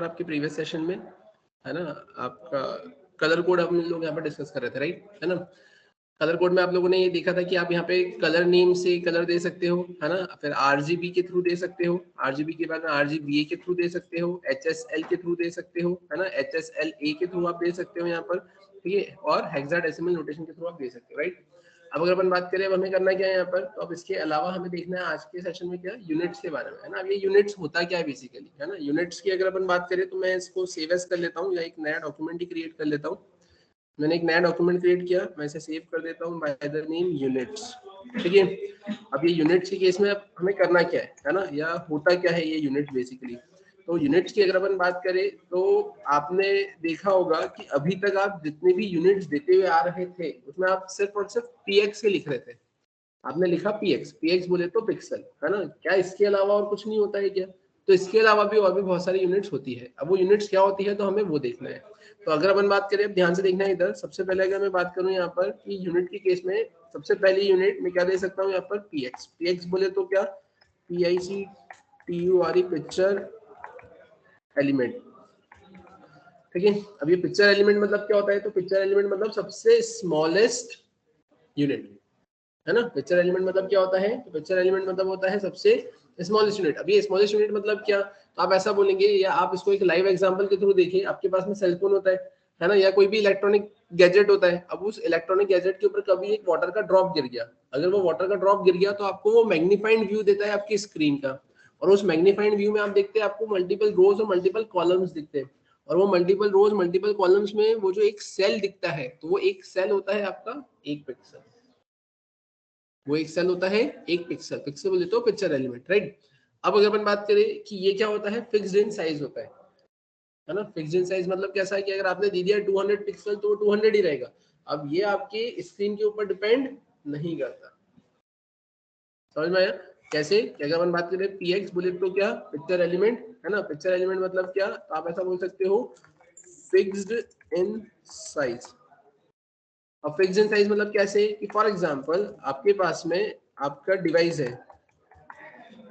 पर आपके previous session में, है ना, आपका कलर कोड हम लोग यहाँ पर डिस्कस कर रहे थे, राइट, है ना। कलर कोड में आप लोगों ने ये देखा था कि आप यहाँ पे कलर नेम से कलर दे सकते हो, है ना, फिर आरजीबी के थ्रू दे सकते हो, आरजीबी के बाद में आरजीबीए के थ्रू दे सकते हो, एचएसएल के थ्रू दे सकते हो, है ना, एचएसएलए के थ्रू आप दे सकते हो यहाँ पर, ठीक है, और हेक्साडेसिमल नोटेशन के थ्रू आप दे सकते हो, राइट। अब अगर अपन बात करें अब हमें करना क्या है यहाँ पर, तो अब इसके अलावा हमें देखना है आज के सेशन में क्या यूनिट्स के बारे में, है ना। अब ये यूनिट्स होता क्या है बेसिकली, है ना। यूनिट्स की अगर अपन बात करें तो मैं इसको सेव एज कर लेता हूँ या एक नया डॉक्यूमेंट ही क्रिएट कर लेता हूँ। मैंने एक नया डॉक्यूमेंट क्रिएट किया, मैं इसे सेव कर देता हूँ बाय द नेम यूनिट्स, ठीक है। अब ये यूनिट्स के केस में अब हमें करना क्या है ना, या होता क्या है ये यूनिट बेसिकली। तो यूनिट्स की अगर अपन बात करें तो आपने देखा होगा कि अभी तक आप जितने भी यूनिट्स देते हुए आ रहे थे उसमें आप सिर्फ और सिर्फ पीएक्स के लिख रहे थे। आपने लिखा पीएक्स, पीएक्स बोले तो पिक्सल, है ना। क्या इसके अलावा और कुछ नहीं होता है क्या? तो इसके अलावा भी और भी बहुत सारी यूनिट्स होती है। अब वो यूनिट्स क्या होती है तो हमें वो देखना है। तो अगर अपन बात करें, अब ध्यान से देखना है इधर, सबसे पहले अगर मैं बात करूं यहाँ पर कि यूनिट के केस में सबसे पहली यूनिट में क्या दे सकता हूँ यहाँ पर पीएक्स। पीएक्स बोले तो क्या, PICTURE पिक्चर एलिमेंट, ठीक है। अब ये पिक्चर एलिमेंट मतलब क्या होता है, तो पिक्चर एलिमेंट मतलब सबसे स्मॉलेस्ट यूनिट, है ना। पिक्चर एलिमेंट मतलब क्या होता है, तो पिक्चर एलिमेंट मतलब होता है सबसे स्मॉलेस्ट यूनिट। अब ये स्मॉलेस्ट यूनिट मतलब क्या, तो आप ऐसा बोलेंगे या आप इसको एक लाइव एग्जांपल के थ्रू देखिए। आपके पास में सेल फोन होता है ना, या कोई भी इलेक्ट्रॉनिक गैजेट होता है। अब उस इलेक्ट्रॉनिक गैजेट के ऊपर कभी एक वाटर का ड्रॉप गिर गया, अगर वो वाटर का ड्रॉप गिर गया तो आपको वो मैग्नीफाइड व्यू देता है आपकी स्क्रीन का, और उस मैग्नीफाइड व्यू में आप देखते हैं आपको मल्टीपल रोज और मल्टीपल कॉलम्स दिखते हैं, और वो मल्टीपल रोज मल्टीपल कॉलम्स में वो जो एक सेल दिखता है, तो वो एक सेल होता है आपका एक पिक्सल। वो एक सेल होता है एक पिक्सल, पिक्सल बोले तो पिक्चर एलिमेंट, राइट। अब अगर अपन बात करें कि ये क्या होता है, फिक्स्ड इन साइज होता है ना। फिक्स्ड इन साइज मतलब कैसा है कि अगर आपने दे दिया 200 पिक्सल तो 200 ही रहेगा। अब ये आपके स्क्रीन के ऊपर डिपेंड नहीं करता। समझ में आया कैसे? अगर अपन बात करें पीएक्स बोले तो क्या, पिक्चर एलिमेंट, है ना। पिक्चर एलिमेंट मतलब क्या, तो आप ऐसा बोल सकते हो फिक्स्ड इन साइज। अब फिक्स्ड इन साइज मतलब कैसे कि फॉर एग्जांपल आपके पास में आपका डिवाइस है,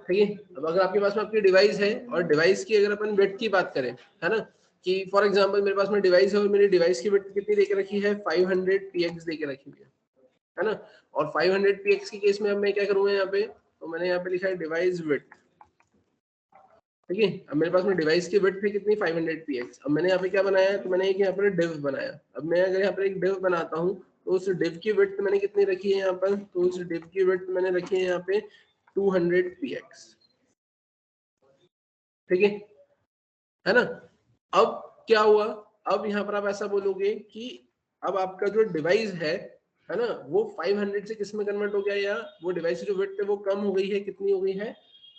ठीक है। अब अगर आपके पास में आपकी डिवाइस है और डिवाइस की अगर अपन विड्थ की बात करें, है ना, कि फॉर एग्जांपल मेरे पास में डिवाइस है और मेरी डिवाइस की विड्थ कितनी देके रखी है, 500 px देके रखी हुई है ना। और 500 px के केस में अब मैं क्या करूंगा यहाँ पे, तो मैंने यहाँ पे लिखा है डिवाइस विड्थ, ठीक है। अब मेरे पास में डिवाइस की विड्थ है कितनी, 500 px। अब मैंने यहाँ पे क्या बनाया, तो मैंने एक यहाँ पर डिव बनाया। अब मैं अगर यहाँ पर एक डिव बनाता हूँ तो उस डिव की विड्थ मैंने कितनी रखी है यहाँ पर, तो उस डिव की विड्थ मैंने रखी है यहाँ पे 200 px, ठीक है ना। अब क्या हुआ, अब यहाँ पर आप ऐसा बोलोगे कि अब आपका जो डिवाइस है ना, वो 500 से किस में कन्वर्ट हो गया, या वो डिवाइस की जो विड्थ है वो कम हो गई है, कितनी हो गई है,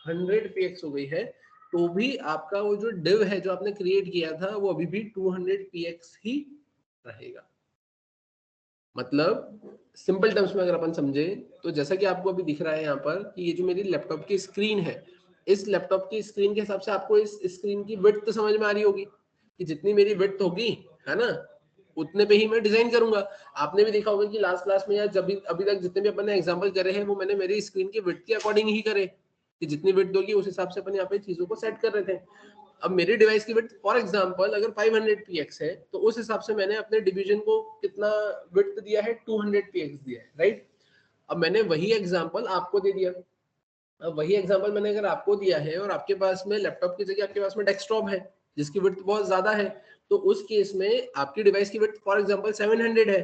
100 px हो गई है। तो भी आपका वो जो डिव है जो आपने क्रिएट किया था वो अभी भी 200 px ही रहेगा। मतलब सिंपल टर्म्स में अगर अपन समझे तो जैसा कि आपको अभी दिख रहा है यहाँ पर कि ये जो मेरी लैपटॉप की स्क्रीन है, इस लैपटॉप की स्क्रीन के हिसाब से आपको इस स्क्रीन की विड्थ तो समझ में आ रही होगी कि जितनी मेरी विड्थ होगी, है ना, उतने पे ही मैं डिजाइन करूंगा। आपने भी देखा होगा कि लास्ट क्लास में या जब भी अभी तक जितने भी अपन ने एग्जांपल करे हैं वो मैंने मेरी स्क्रीन की विड्थ के अकॉर्डिंग ही करे, कि जितनी विड्थ होगी उस हिसाब से अपन यहाँ पे चीजों को सेट कर रहे थे। अब मेरी डिवाइस की विड्थ फॉर एग्जांपल अगर 500 px है तो उस हिसाब से मैंने अपने डिवीजन को कितना विड्थ दिया है, 200 px दिया है, राइट। अब मैंने वही एग्जांपल आपको दे दिया। अब वही एग्जांपल मैंने अगर आपको दिया है और आपके पास में लैपटॉप की जगह आपके पास में डेस्कटॉप है जिसकी विड्थ बहुत ज्यादा है, तो उस केस में आपकी डिवाइस की विड्थ फॉर एग्जांपल 700 है,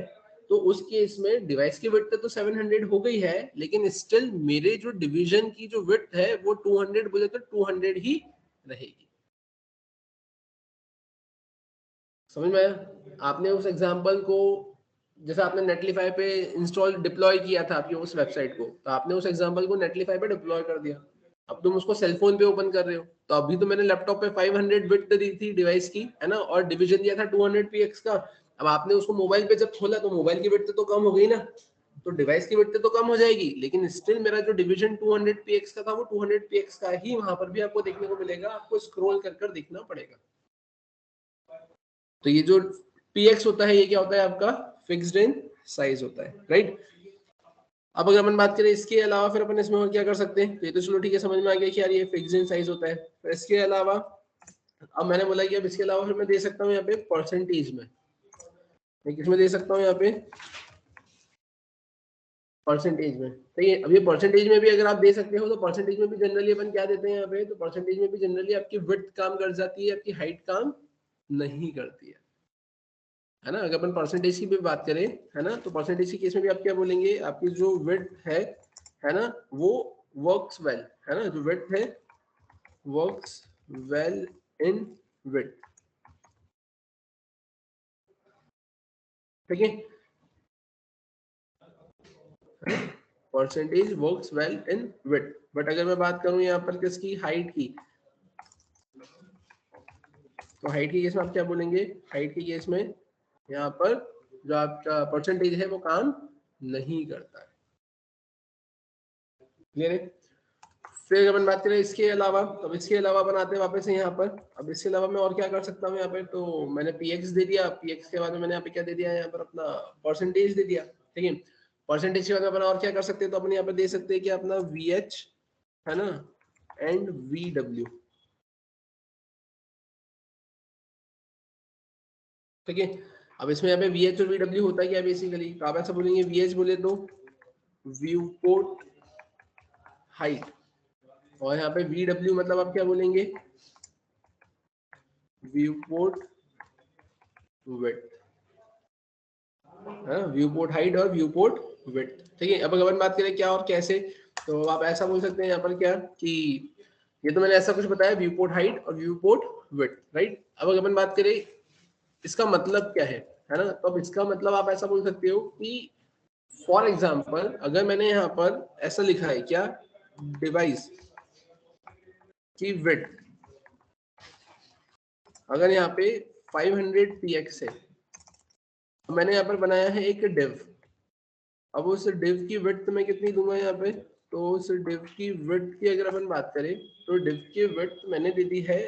तो उस केस में डिवाइस की विड्थ तो 700 हो गई है, लेकिन स्टिल मेरे जो डिवीजन की जो विड्थ है वो 200 बोले तो 200 ही रहेगी। समझ में आया? आपने उस एग्जांपल को, जैसे आपने नेटलीफाई पे इंस्टॉल डिप्लॉय किया था आपकी उस वेबसाइट को, तो आपने उस एग्जांपल को नेटलीफाई पे डिप्लॉय कर दिया। अब तुम उसको सेल फोन पे ओपन कर रहे हो, तो अभी तो मैंने लैपटॉप पे 500 बिट दी थी डिवाइस की, है ना, और डिवीजन दिया था 200 px का। अब आपने उसको मोबाइल पे जब खोला तो मोबाइल की बिट तो कम हो गई ना, तो डिवाइस की बिट तो कम हो जाएगी, लेकिन स्टिल मेरा जो डिवीजन 200 px का था वो 200 px का ही वहां पर भी आपको देखने को मिलेगा। आपको स्क्रॉल कर कर देखना पड़ेगा। तो ये जो px होता है ये क्या होता है, आपका फिक्स्ड इन साइज होता है, राइट। अब अगर अपन बात करें इसके अलावा फिर अपन इसमें और क्या कर सकते हैं, तो ये तो चलो ठीक है, समझ में आ गया कि यार ये फिक्स्ड इन साइज होता है। फिर इसके अलावा अब मैंने बोला कि अब इसके अलावा फिर मैं दे सकता हूँ यहाँ पे परसेंटेज में, मैं किसमें दे सकता हूँ यहाँ पे, परसेंटेज में। ठीक है, अब ये परसेंटेज में भी अगर आप दे सकते हो तो परसेंटेज में भी जनरली अपन क्या देते हैं यहाँ पे, तो परसेंटेज में भी जनरली आपकी विड्थ काम कर जाती है, आपकी हाइट काम नहीं करती है ना। अगर अपन परसेंटेज की भी बात करें, है ना, तो परसेंटेज के केस में भी आप क्या बोलेंगे, आपकी जो विड्थ है ना, वो वर्क्स वेल, है ना, जो विड्थ है वर्क्स वेल इन विड्थ। ठीक है, percentage works well in width. But अगर मैं बात करूं यहाँ पर किसकी, हाइट की, तो हाइट के केस में आप क्या बोलेंगे, हाइट के केस में यहाँ पर जो आपका परसेंटेज है वो काम नहीं करता है। क्लियर है। फिर अपन बात करें इसके अलावा, तो इसके अलावा बनाते हैं वापस यहाँ पर। अब इसके अलावा मैं और क्या कर सकता हूँ यहाँ पे, तो मैंने px दे दिया, px के बाद में मैंने यहाँ पे क्या दे दिया, यहाँ पर अपना परसेंटेज दे दिया। ठीक है, परसेंटेज के बाद अपन और क्या कर सकते हैं, तो अपन यहाँ पे दे सकते हैं कि अपना vh है ना एंड vw। ठीक है, अब इसमें यहाँ पे vh और vw होता है क्या बेसिकली, तो आप ऐसा बोलेंगे, vh बोले तो व्यू पोर्ट हाइट, और यहाँ पे vw मतलब आप क्या बोलेंगे, view port width, view port height और व्यू पोर्ट विड्थ। ठीक है, अब अगर अपन बात करें क्या और कैसे, तो आप ऐसा बोल सकते हैं यहाँ पर क्या कि ये तो मैंने ऐसा कुछ बताया, व्यू पोर्ट हाइट और व्यू पोर्ट विड्थ, राइट। अब अगर अपन बात करें इसका मतलब क्या है ना, तो अब इसका मतलब आप ऐसा बोल सकते हो कि फॉर एग्जाम्पल अगर मैंने यहाँ पर ऐसा लिखा है क्या, डिवाइस की विड्थ अगर यहाँ पे 500 px है, तो मैंने यहाँ पर बनाया है एक डिव। अब उस डिव की विड्थ मैं कितनी दूंगा यहाँ पे, तो उस डिव की विड्थ की अगर अपन बात करें, तो डिव की विड्थ मैंने दे दी है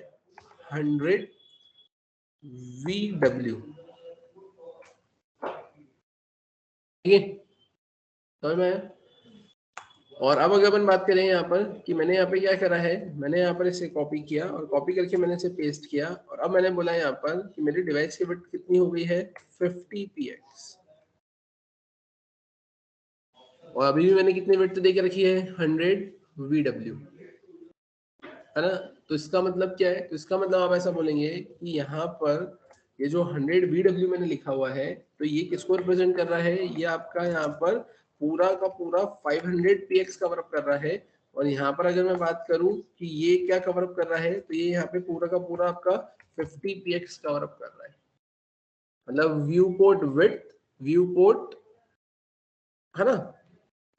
100 VW। ठीक है, तो मैं, और अब अगर अपन बात करें यहाँ पर कि मैंने यहाँ पे क्या करा है, मैंने यहाँ पर इसे कॉपी किया और कॉपी करके मैंने इसे पेस्ट किया, और अब मैंने बोला यहाँ पर कि मेरी डिवाइस की विड्थ कितनी हो गई है 50 px, और अभी भी मैंने कितनी विड्थ दे के रखी है 100 VW, है ना। तो इसका मतलब क्या है, तो इसका मतलब आप ऐसा बोलेंगे कि यहाँ पर ये जो 100 VW मैंने लिखा हुआ है, तो ये किसको रिप्रेजेंट कर रहा है, ये आपका यहाँ पर पूरा का पूरा 500 px कवर अप कर रहा है। और यहाँ पर अगर मैं बात करूं कि ये क्या कवर अप कर रहा है, तो ये यहाँ पे पूरा का पूरा आपका 50 px कवर अप कर रहा है, मतलब view port width, view port, है ना,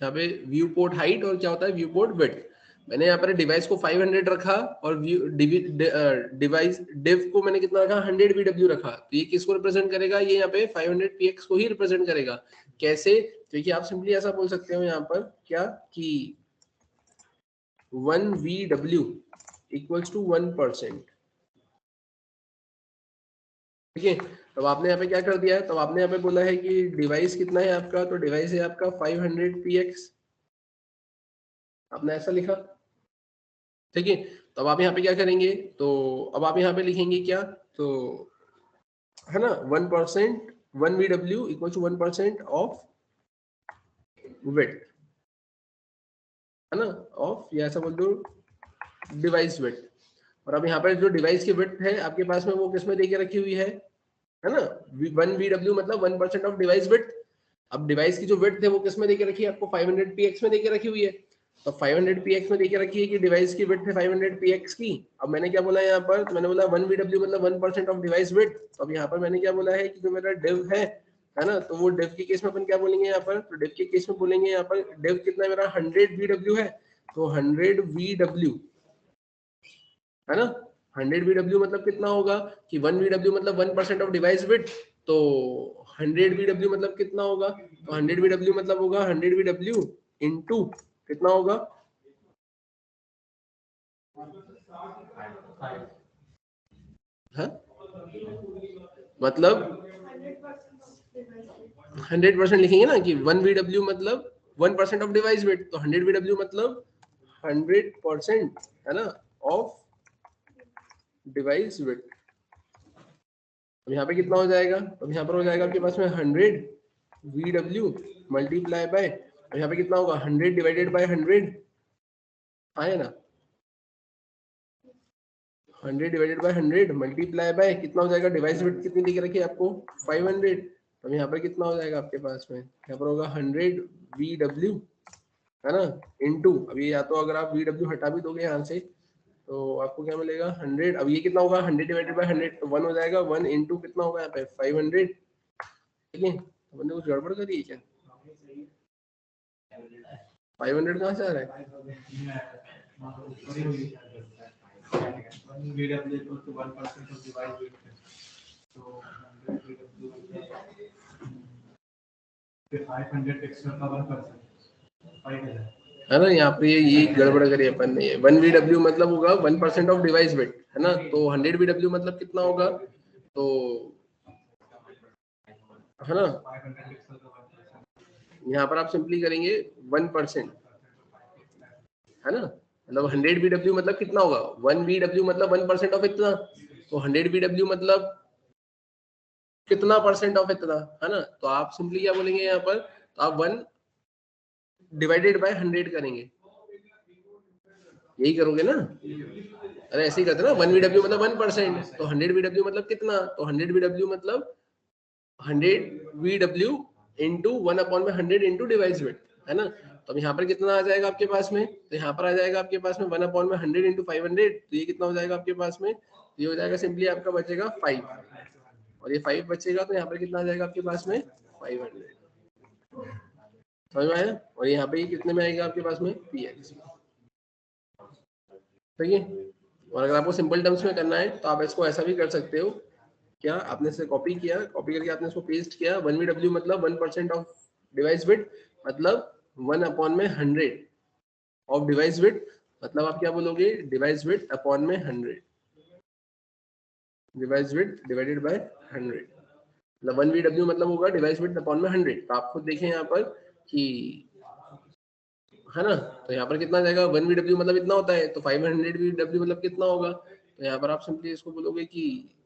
यहाँ पे व्यू पोर्ट हाइट और क्या होता है व्यू पोर्ट विड्थ। मैंने यहाँ पर डिवाइस को 500 रखा और डिवाइस डिव को मैंने कितना रखा 100 VW रखा, तो ये किसको रिप्रेजेंट करेगा, ये यहाँ पे 500 px को ही रिप्रेजेंट करेगा। कैसे, क्योंकि आप सिंपली ऐसा बोल सकते हो यहाँ पर क्या कि 1 VW इक्वल्स टू 1%। ठीक है, तो आपने यहाँ पे क्या कर दिया है, तो आपने यहाँ पे बोला है कि डिवाइस कितना है आपका, तो डिवाइस है आपका 500 px, आपने ऐसा लिखा। ठीक है, तो अब आप यहाँ पे क्या करेंगे, तो अब आप यहाँ पे लिखेंगे क्या, तो है ना 1%, 1 VW equal to 1% of width, है ना, ऑफ, या ऐसा बोल दो डिवाइस विड्थ। और अब यहाँ पर जो डिवाइस की विड्थ है आपके पास में वो किसमें देके रखी हुई है ना, 1 VW मतलब 1% ऑफ डिवाइस विड्थ। अब डिवाइस की जो विड्थ है वो किसमें देके रखी है, आपको 500 px में देके रखी हुई है, तो 500 px में देके रखी है कि डिवाइस की विड्थ है 500 px की। अब मैंने क्या बोला यहाँ पर, तो मैंने बोला 1 VW मतलब 1% ऑफ डिवाइस विड्थ। तो अब यहाँ पर मैंने क्या बोला है कि जो मेरा डिव है ना, तो वो डिव के केस में अपन क्या बोलेंगे यहाँ पर, तो डिव के केस में बोलेंगे यहाँ पर डिव कितना मेरा 100 VW है, तो 100 VW, है ना, 100 VW मतलब कितना होगा कि 1 VW मतलब 1% ऑफ डिवाइस विड्थ, तो 100 VW मतलब कितना होगा, तो 100 VW मतलब होगा 100 VW इनटू कितना होगा, हाँ मतलब 100% लिखेंगे ना कि 1 VW मतलब 1% ऑफ डिवाइस विड्थ, तो 100 VW मतलब 100%, है ना, ऑफ डिवाइस विड्थ। अब यहाँ पे कितना हो जाएगा, अब यहाँ पर हो जाएगा आपके पास में 100 VW मल्टीप्लाई बाय, यहाँ पे कितना होगा 100 डिवाइडेड बाय 100 आए ना, 100 डिवाइडेड बाय 100 मल्टीप्लाई बाय कितना हो जाएगा, डिवाइस विड्थ कितनी दिख रखी है आपको 500। अब यहाँ पर कितना हो जाएगा आपके पास में, यहाँ पर होगा 100 VW है ना इनटू, अब ये या तो अगर आप VW हटा भी दोगे यहाँ से तो आपको क्या मिलेगा 100। अब ये कितना होगा 100 डिवाइडेड बाय 100 तो 1 हो जाएगा, 1 इनटू कितना होगा यहाँ पे 500। ठीक है, मैंने कुछ गड़बड़ करी है क्या, 500 कहाँ से आ रहा है, है ना, यहाँ पे ये गड़बड़ करी अपन ने। 1 VW मतलब होगा 1% ऑफ डिवाइस वेट है ना, तो 100 VW मतलब कितना होगा, तो है ना, यहाँ पर आप सिंपली करेंगे 1% है ना, मतलब 100 VW मतलब कितना होगा, 1 VW मतलब 1% ऑफ इतना, तो 100 VW मतलब कितना परसेंट ऑफ इतना है ना, तो आप सिंपली क्या बोलेंगे यहाँ पर, तो आप 1 डिवाइडेड बाय 100 करेंगे, यही करोगे ना, अरे ऐसे ही करते ना, 1 VW मतलब 1%, तो 100 VW मतलब कितना, तो 100 VW मतलब 100 VW into 1/100 into device weight है ना। तो अब यहाँ पर कितना आ जाएगा आपके पास में, तो यहाँ पर आ जाएगा आपके पास में 1/100 इंटू 500, तो ये कितना हो जाएगा आपके पास में, ये हो जाएगा सिंपली आपका बचेगा 5, और ये 5 बचेगा तो यहाँ पर कितना आ जाएगा आपके पास में 500, समझ में आया। और यहाँ पे कितने में आएगा आपके पास में px, ठीक है। और अगर आपको सिंपल टर्म्स में करना है तो आप इसको ऐसा भी कर सकते हो, क्या आपने इसे कॉपी किया, कॉपी करके आपने इसको पेस्ट किया, 1 VW मतलब 1% ऑफ डिवाइस विड्थ मतलब 1/100 ऑफ डिवाइस विड्थ, मतलब आप क्या बोलोगे डिवाइस विड्थ अपॉन में 100, डिवाइस विड्थ डिवाइडेड बाय 100, मतलब 1 VW मतलब होगा डिवाइस विड्थ अपॉन में 100। तो आप खुद देखें यहाँ पर कि है ना, तो यहाँ पर कितना जाएगा, 1 VW मतलब इतना होता है, तो 500 VW मतलब कितना होगा, तो यहाँ पर आप सिंपली इसको बोलोगे कि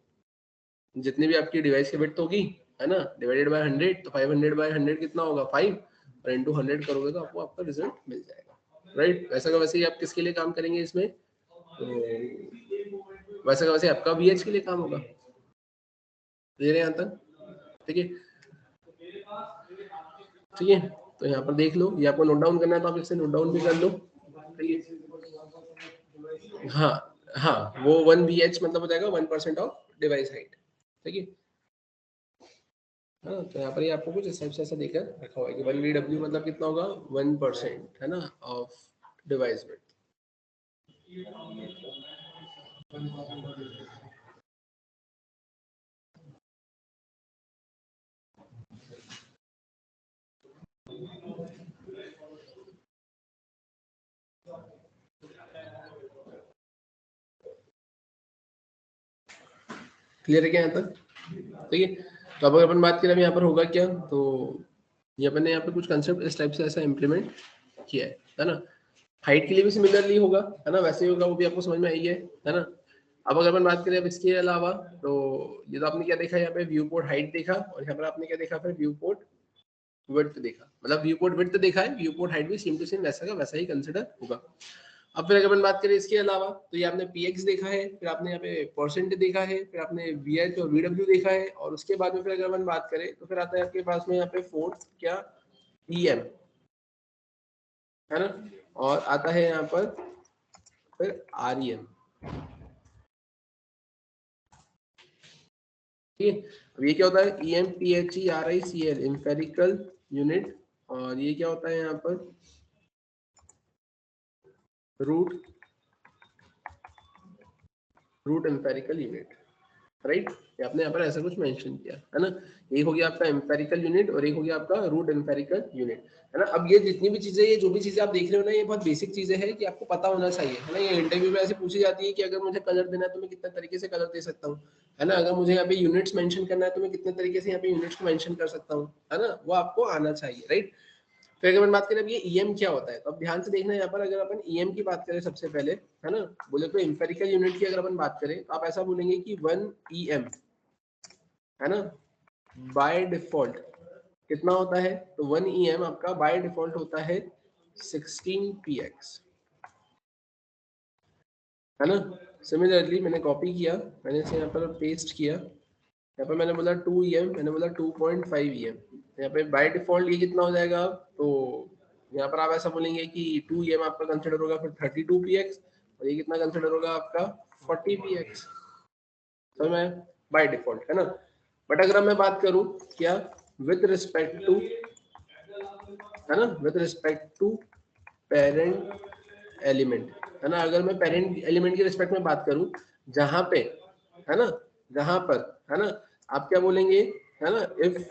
जितनी भी आपकी डिवाइस की विड्थ होगी है ना डिवाइडेड बाय 100, तो 500 बाय 100 कितना होगा 5, और इनटू 100 करोगे तो आपको आपका रिजल्ट मिल जाएगा, राइट। वैसा का वैसे ही आप किसके लिए काम करेंगे इसमें, तो वैसा का वैसे आपका VH के लिए काम होगा, दे रहे हैं यहाँ तक, ठीक है, ठीक है। तो यहाँ पर देख लो, ये आपको नोट डाउन करना है तो आप इसे नोट डाउन भी कर लो, ठीक है। हाँ हाँ, वो 1 VH मतलब हो जाएगा 1% ऑफ डिवाइस हाइट, ठीक है। हाँ, तो यहाँ पर ये आपको कुछ इस टाइप से ऐसा देकर रखा हुआ है कि 1 VW मतलब कितना होगा 1% है ना ऑफ डिवाइस विड्थ। क्लियर है क्या यहाँ तक, ठीक है। तो अब अगर अपन बात करें यहाँ पर होगा क्या, तो ये अपन ने यहाँ पे कुछ कंसेप्ट इस टाइप से ऐसा इम्प्लीमेंट किया है ना। हाइट के लिए भी सिमिलरली होगा है ना, वैसे ही होगा, वो भी आपको समझ में आई है ना। अब अगर अपन बात करें अब इसके अलावा, तो ये तो आपने क्या देखा यहाँ पे व्यू पोर्ट हाइट देखा, और यहाँ पर आपने क्या देखा फिर व्यू पोर्ट विड्थ देखा, मतलब व्यू पोर्ट विड्थ देखा है, व्यू पोर्ट हाइट भी सेम टू सेम वैसा का वैसा ही कंसिडर होगा। अब फिर अगर अपन बात करें इसके अलावा, तो ये आपने px देखा है, फिर आपने यहाँ पे परसेंट देखा है, फिर आपने vh और vw देखा है, और उसके बाद में फिर अगर अपन बात करें तो फिर आता है आपके पास में यहाँ पे फोर्थ क्या em है ना, और आता है यहाँ पर फिर rem, ठीक है। अब ये क्या होता है EMPHERICL एम्पेरिकल यूनिट, और ये क्या होता है यहाँ पर रूट एम्पेरिकल यूनिट, राइट। आपने यहाँ पर ऐसा कुछ मेंशन किया है ना, एक हो गया आपका एम्पेरिकल यूनिट और एक हो गया आपका रूट एम्पेरिकल यूनिट है ना। अब ये जितनी भी चीजें, ये जो भी चीजें आप देख रहे हो ना, ये बहुत बेसिक चीजें हैं कि आपको पता होना चाहिए है ना। ये इंटरव्यू में ऐसे पूछी जाती है कि अगर मुझे कलर देना है तो मैं कितने तरीके से कलर दे सकता हूँ है ना, अगर मुझे यहाँ पे यूनिट्स मेंशन करना है तो मैं कितने तरीके से यहाँ पे यूनिट्स को मेंशन कर सकता हूँ है ना, वो आपको आना चाहिए, राइट। फिर अगर अपन बात करें अब ये EM क्या होता है, तो अब ध्यान से देखना यहाँ पर, अगर अपन EM की बात करें सबसे पहले, है ना, बोले तो एम्पेरिकल यूनिट की अगर अपन बात करें तो आप ऐसा बोलेंगे कि 1 EM, है ना, बाय डिफॉल्ट कितना होता है, तो 1 EM आपका बाय डिफॉल्ट होता है 16 px, है ना। सिमिलरली मैंने कॉपी किया, मैंने इसे यहाँ पर पेस्ट किया, यहाँ पे मैंने बोला 2 EM, मैंने बोला 2.5 EM, यहाँ पे बाय डिफॉल्ट ये कितना हो जाएगा, तो यहाँ पर आप ऐसा बोलेंगे कि 2 EM आपका कंसिडर होगा फिर 32 px, और ये कितना कंसिडर होगा आपका 40 px, समझ में, बाय डिफॉल्ट, है ना। बट अगर मैं बात करूं क्या विद रिस्पेक्ट टू, है ना, with respect to parent element, है ना, अगर मैं पेरेंट एलिमेंट के रिस्पेक्ट में बात करूं, जहां पे, है ना, जहां पर, है ना, आप क्या बोलेंगे, है ना, इफ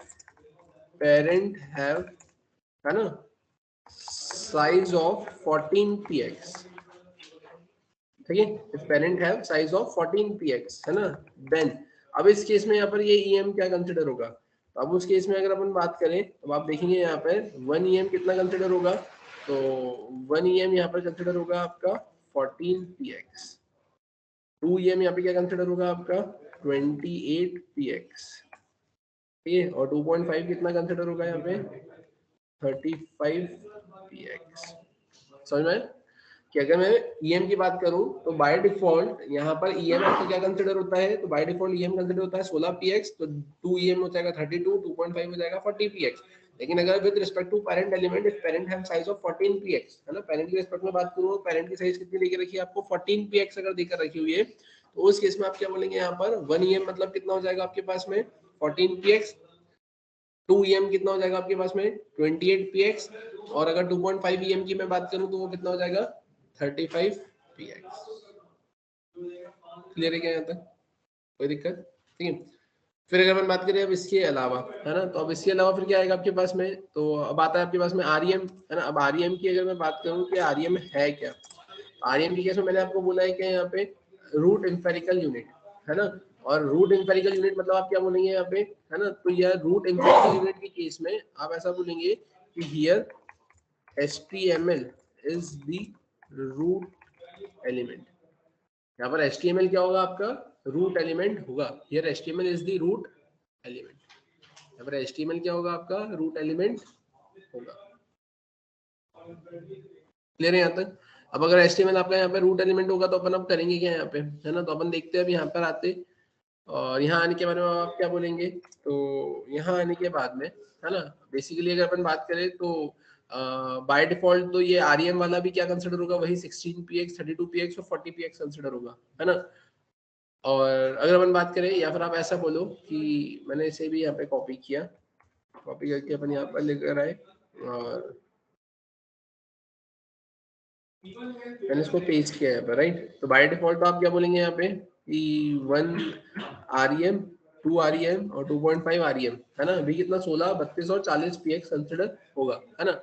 पेरेंट हैव, है ना, साइज ऑफ 14 px, ठीक है, if parent have size of 14 px, है ना, देन अब इस केस में यहाँ पर ये EM क्या कंसिडर होगा, तो अब उस केस में अगर अपन बात करें तो आप देखेंगे यहाँ पर 1 EM कितना कंसिडर होगा, तो 1 EM यहाँ पर कंसिडर होगा आपका 14 px, 2 EM यहाँ पे क्या कंसिडर होगा आपका 28 px, ठीक है, और 2.5 कितना कंसिडर होगा यहाँ पे 35 px, समझ में, कि अगर मैं EM की बात करूं तो बाय डिफॉल्ट यहाँ पर EM आपका क्या कंसिडर होता है, तो बाय डिफॉल्ट EM कंसिडर होता है 16 px, तो 2 EM हो जाएगा 32, 2.5 हो जाएगा 40 px। लेकिन अगर with respect to parent element, if parent have size of 14 px, है ना, पेरेंट की रिस्पेक्ट में बात करूं, पेरेंट की साइज कितनी लेके रखी है आपको 14 px अगर देकर रखी हुई है, तो उस केस में आप क्या बोलेंगे यहाँ पर 1 EM मतलब कितना हो जाएगा आपके पास में 14 px, 2 EM कितना हो जाएगा आपके पास में 28 px, और अगर 2.5 EM की मैं बात करूं तो वो कितना हो जाएगा 35 px। क्लियर है क्या यहाँ तक, कोई दिक्कत, ठीक है। फिर अगर हम बात करें अब इसके अलावा, है ना, तो अब इसके अलावा फिर क्या आएगा आपके पास में, तो अब आता है आपके पास में REM, है ना। अब REM की अगर मैं बात करूं कि REM है क्या, REM की केस में मैंने आपको बोला है कि यहाँ पे रूट एम्पेरिकल यूनिट, है ना, और रूट एम्पेरिकल यूनिट मतलब आप क्या बोलेंगे यहाँ पे, है ना, तो यह रूट एम्पेरिकल यूनिट के केस में आप ऐसा बोलेंगे कि here HTML is the root element, यहाँ पर HTML क्या होगा आपका रूट एलिमेंट होगा, here HTML is the root element, यहाँ पर HTML क्या होगा आपका रूट एलिमेंट होगा। क्लियर है यहाँ तक। अब अगर HTML आपका यहाँ पे रूट एलिमेंट होगा तो अपन अब करेंगे क्या यहाँ पे, है ना, तो अपन देखते हैं अब यहाँ पर आते, और यहाँ आने के बारे में आप क्या बोलेंगे, तो यहाँ आने के बाद में, है ना, बेसिकली अगर अपन बात करें तो बाय डिफॉल्ट तो ये REM वाला भी क्या कंसिडर होगा, वही 16 px 32 px और 40 px कंसिडर होगा, है ना। और अगर अपन बात करें, या फिर आप ऐसा बोलो कि मैंने इसे भी यहाँ पे कॉपी किया, कॉपी करके अपन यहाँ पर लेकर आए, और मैंने इसको पेस्ट किया यहाँ पर, राइट। तो बाय डिफॉल्ट तो आप क्या बोलेंगे यहाँ पे कि 1 REM, 2 REM और 2.5 REM, है ना, अभी कितना 16, 32 और 40 px कंसिडर होगा, है ना।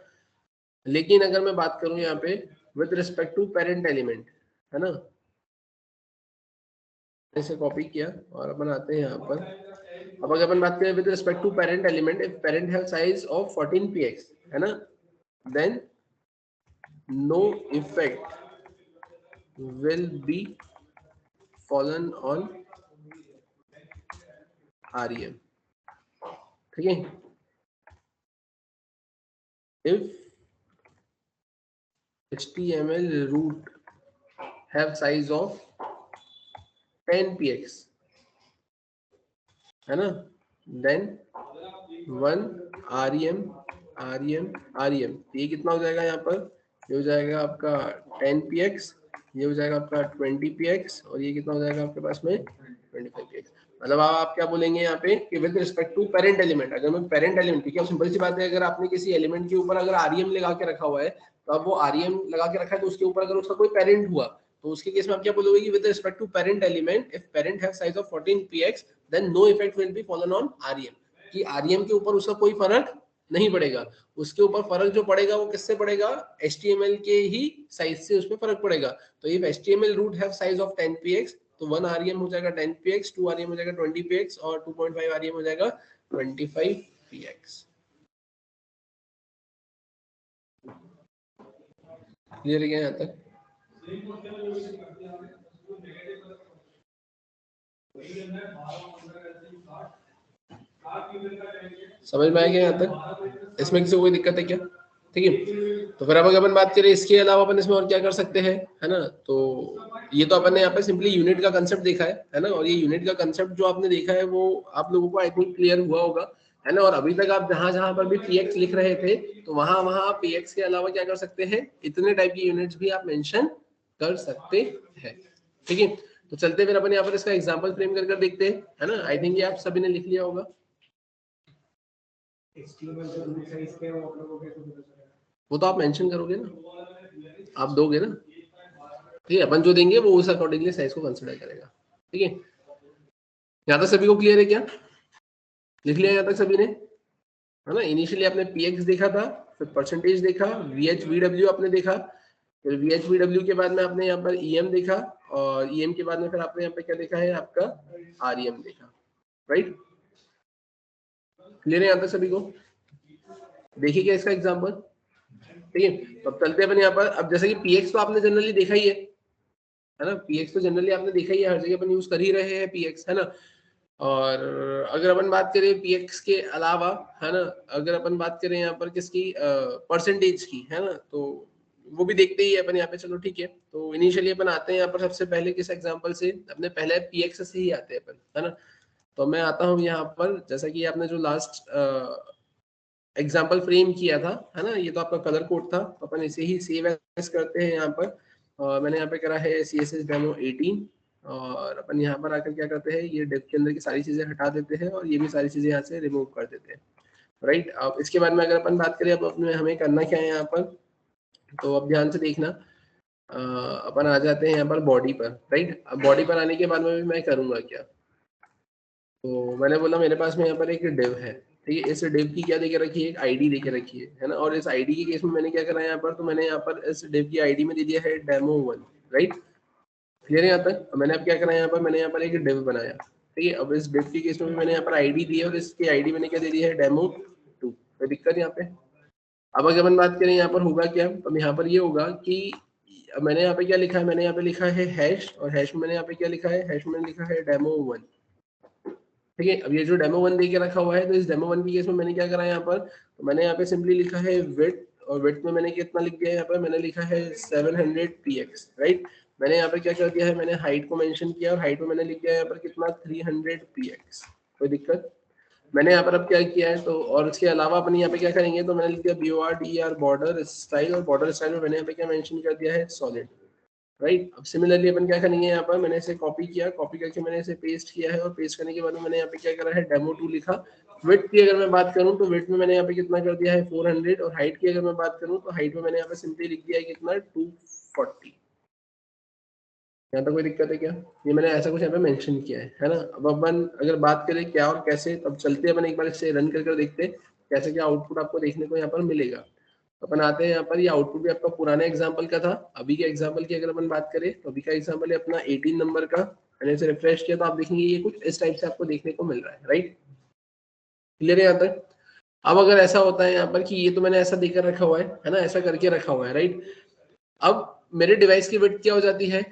लेकिन अगर मैं बात करूं यहाँ पे with respect to parent element, है ना, इसे कॉपी किया और अपन आते हैं यहाँ पर। अब अगर अपन बात करें with respect to parent element, if parent have size of 14 px, है ना, then no effect will be fallen on REM, ठीक है। if HTML root have size of 10 px, है ना, then 1 REM REM ये कितना हो जाएगा यहाँ पर, ये हो जाएगा आपका 10 px, ये हो जाएगा आपका 20 px, और ये कितना हो जाएगा आपके पास में 25 px। मतलब आप क्या बोलेंगे यहाँ पे कि with respect to parent element, अगर मैं पेरेंट एलिमेंट, ठीक है, सिंपल सी बात है, अगर आपने किसी एलिमेंट के ऊपर अगर REM लगा के रखा हुआ है, तो अब वो REM लगा के रखा है, तो उसके ऊपर अगर उसका कोई पेरेंट हुआ, तो उसके केस में आप क्या बोलोगे कि with respect to parent element, if parent have size of 14 px, then no effect will be fallen on REM, कि REM के ऊपर उसका कोई फर्क नहीं पड़ेगा, उसके ऊपर फर्क जो पड़ेगा वो किससे पड़ेगा, HTML के ही साइज से उसमें फर्क पड़ेगा। तो if HTML root have size of 10 px, तो 1 REM हो जाएगा 10 px, 2 REM हो जाएगा 20 px, और 2.5 REM हो जाएगा 25 px। क्लियर है क्या यहाँ तक? समझ में आया क्या यहाँ तक? इसमें किसी को कोई दिक्कत है क्या? ठीक है, तो फिर अब अगर अपन बात करें इसके अलावा अपन इसमें और क्या कर सकते हैं, है ना? तो ये तो अपन ने यहाँ पे सिंपली यूनिट का कंसेप्ट देखा है ना? और ये यूनिट का कंसेप्ट जो आपने देखा है वो आप लोगों को आई थिंक क्लियर हुआ होगा, है ना? और अभी तक आप जहां जहां पर भी px लिख रहे थे तो वहां वहां आप px के अलावा क्या कर सकते हैं, इतने टाइप की यूनिट्स भी आप मेंशन कर सकते हैं। ठीक है, तो चलते फिर अपन यहाँ पर इसका एग्जांपल फ्रेम कर देखते हैं, है ना? आई थिंक ये आप सभी ने लिख लिया होगा। वो तो आप मेंशन करोगे ना, आप दोगे ना, ठीक है? अपन जो देंगे वो उस अकॉर्डिंगली साइज को कंसीडर करेगा। ठीक है, यहाँ तक सभी को क्लियर है क्या? लिख लिया यहाँ तक सभी ने, है ना? इनिशियली आपने px देखा था, फिर परसेंटेज देखा, vh/vw आपने देखा, फिर vh/vw के बाद में आपने यहाँ पर em देखा, और em के बाद में फिर आपने यहाँ पे क्या देखा है, आपका rem देखा, राइट? क्लियर है यहाँ तक सभी को? देखिए क्या इसका एग्जांपल, ठीक है? तो अब चलते हैं अपन यहाँ पर। अब जैसे कि px तो आपने जनरली देखा ही है ना? px तो जनरली आपने देखा ही है, हर जगह अपन यूज कर ही रहे हैं px, है ना? और अगर अपन बात करें px के अलावा, है ना, अगर अपन बात करें यहाँ पर किसकी, परसेंटेज की, है ना, तो वो भी देखते ही है अपन यहाँ पे। चलो ठीक है, तो इनिशियली अपन आते हैं यहाँ पर सबसे पहले किस एग्जांपल से, अपने पहले px से ही आते हैं अपन, है ना? तो मैं आता हूँ यहाँ पर, जैसा कि आपने जो लास्ट एग्जाम्पल फ्रेम किया था, है ना, ये तो आपका कलर कोड था, तो अपन इसे ही सेव एज करते हैं यहाँ पर। और मैंने यहाँ पे करा है CSS डेमो 18, और अपन यहाँ पर आकर क्या करते हैं, ये डिव के अंदर की सारी चीजें हटा देते हैं और ये भी सारी चीजें यहाँ से रिमूव कर देते हैं, राइट? अब इसके बाद में अगर अपन बात करें अब अपने हमें करना क्या है यहाँ पर, तो अब ध्यान से देखना, अपन आ जाते हैं यहाँ पर बॉडी पर, राइट? अब बॉडी पर आने के बाद में भी मैं करूंगा क्या, तो मैंने बोला मेरे पास में यहाँ पर एक डिव है, ठीक है? इस डिव की क्या देके रखी है, एक आईडी देके रखी है ना? और इस आईडी के केस में मैंने क्या करा यहाँ पर, तो मैंने यहाँ पर इस डिव की आईडी में दे दिया है demo1, राइट? क्लियर है यहाँ तक? मैंने अब क्या करा यहाँ पर, मैंने यहाँ पर एक डिव बनाया, ठीक है? अब इस डिव के केस में भी मैंने यहाँ पर आईडी दी है और इसकी आईडी मैंने क्या दे दी है, demo2। कोई दिक्कत यहाँ पे? अब अगर अपन बात करें यहाँ पर होगा क्या, तो यहाँ पर ये होगा कि मैंने यहाँ पे क्या लिखा है, मैंने यहाँ पे लिखा है हैश, और हैश में मैंने यहाँ पे क्या लिखा है, हैश में लिखा है demo1, ठीक है? अब ये जो demo1 दे के रखा हुआ है, तो इस demo1 के केस में मैंने क्या करा यहाँ पर, तो मैंने यहाँ पे सिंपली लिखा है विड्थ, और विड्थ में मैंने कितना लिख दिया यहाँ पर, मैंने लिखा है 700 px, राइट? मैंने यहाँ पे क्या कर दिया है, मैंने हाइट को मेंशन किया और हाइट में मैंने लिख दिया यहाँ पर कितना, 300 px। कोई दिक्कत? मैंने यहाँ पर अब क्या किया है, तो और इसके अलावा अपन यहाँ पे क्या करेंगे, तो मैंने लिख दिया BORDER बॉर्डर स्टाइल, और बॉर्डर स्टाइल में मैंने यहाँ पे क्या मेंशन कर दिया है, सॉलिड, राइट? अब सिमिलरली अपन क्या करेंगे यहाँ पर, मैंने इसे कॉपी किया, कॉपी करके मैंने इसे पेस्ट किया है, और पेस्ट करने के बाद में मैंने यहाँ पे क्या करा है, demo2 लिखा। विड्थ की अगर मैं बात करूँ तो विड्थ में मैंने यहाँ पे कितना कर दिया है, 400, और हाइट की अगर मैं बात करूँ तो हाइट में मैंने यहाँ पे सिंपली लिख दिया है कितना, 240। यहाँ तक कोई दिक्कत है क्या? ये मैंने ऐसा कुछ यहाँ पे मेंशन किया है ना? अब अपन अगर बात करें क्या और कैसे, तब चलते हैं अपन एक बार इसे रन कर देखते हैं कैसे क्या आउटपुट आपको देखने को यहाँ पर मिलेगा। अपन आते हैं यहाँ पर, ये आउटपुट भी आपका पुराने एग्जाम्पल का था, अभी के एग्जाम्पल की अगर अपन बात करें तो अभी का एग्जाम्पल है अपना 18 नंबर का। मैंने इसे रिफ्रेश किया तो आप देखेंगे ये कुछ इस टाइप से आपको देखने को मिल रहा है, राइट? क्लियर है यहाँ तक? अब अगर ऐसा होता है यहाँ पर कि ये तो मैंने ऐसा देकर रखा हुआ है ना, ऐसा करके रखा हुआ है, राइट? अब मेरे डिवाइस की विड्थ क्या हो जाती है,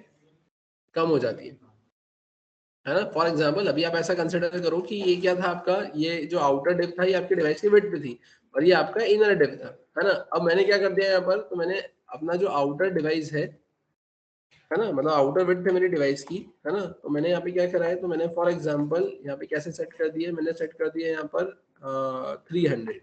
कम हो जाती है ना? फॉर एग्जाम्पल अभी आप ऐसा कंसिडर करो कि ये क्या था आपका, ये जो आउटर डिव था ये आपके डिवाइस की विड्थ पे थी, और ये आपका इनर डिव था, है ना? अब मैंने क्या कर दिया यहाँ पर, तो मैंने अपना जो आउटर डिवाइस है ना, मतलब आउटर विड्थ है मेरी डिवाइस की, है ना, तो मैंने यहाँ पे क्या करा है, तो मैंने फॉर एग्जाम्पल यहाँ पे कैसे सेट कर दिया, मैंने सेट कर दिया यहाँ पर 300,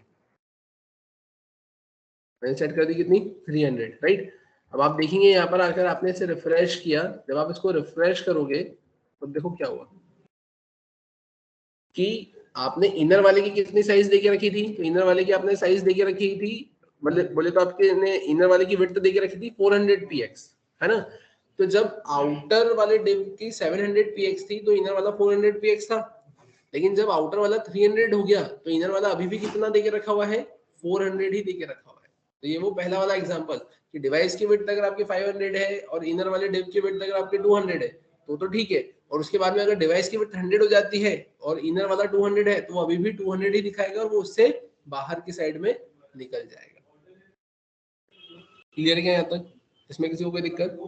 मैंने सेट कर दी कितनी, 300, राइट? अब आप देखेंगे यहाँ पर आकर आपने इसे रिफ्रेश किया, जब आप इसको रिफ्रेश करोगे तो देखो क्या हुआ कि आपने इनर वाले की कितनी साइज देके रखी थी, तो इनर वाले की आपने साइज देके रखी थी, मतलब बोले तो आपके ने इनर वाले की विड्थ देके रखी थी 400 px, है ना? तो जब आउटर वाले डिव की 700 px थी तो इनर वाला 400 px था, लेकिन जब आउटर वाला 300 हो गया तो इनर वाला अभी भी कितना देके रखा हुआ है, 400 ही देके रखा हुआ है। तो ये वो पहला वाला एग्जांपल कि डिवाइस की विड्थ अगर आपकी 500 है और इनर वाले डिव की विड्थ अगर आपकी 200 है तो ठीक है, और उसके बाद में अगर डिवाइस की विड्थ 100 हो जाती है और इनर वाला 200 है तो वो अभी भी 200 ही दिखाएगा और वो उससे बाहर की साइड में निकल जाएगा। क्लियर क्या यहाँ तक? इसमें किसी को कोई दिक्कत?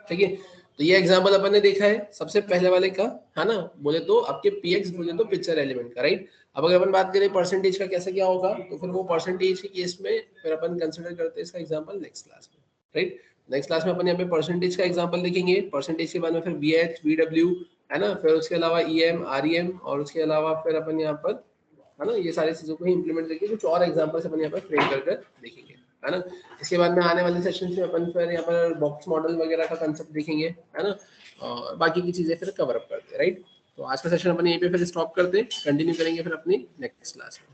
ठीक है, तो ये एग्जांपल अपन ने देखा है सबसे पहले वाले का, है ना, बोले तो आपके पीएक्स बोले तो पिक्चर एलिमेंट का, राइट। अब अगर अपन बात करें परसेंटेज का कैसे क्या होगा, तो फिर वो परसेंटेज के केस में फिर अपन कंसीडर करते हैं इसका एग्जांपल नेक्स्ट क्लास में, राइट। नेक्स्ट क्लास में अपन यहाँ पे परसेंटेज का एग्जांपल देखेंगे, परसेंटेज के बाद में फिर वीएच, वीडब्ल्यू, है ना, फिर उसके अलावा ईएम, आरईएम, और उसके अलावा फिर अपन यहाँ पर, है ना, ये सारी चीजों को ही इंप्लीमेंट करके कुछ और एग्जांपल्स अपन यहाँ पर फ्रेम कर देखेंगे, है ना। इसके बाद में आने वाले सेशंस में अपन फिर यहाँ पर बॉक्स मॉडल वगैरह का कंसेप्ट देखेंगे, है ना, और बाकी की चीजें फिर कवर अप करते हैं, राइट। तो आज का सेशन अपन यहीं पे फिर स्टॉप करते हैं, कंटिन्यू करेंगे फिर अपनी नेक्स्ट क्लास में।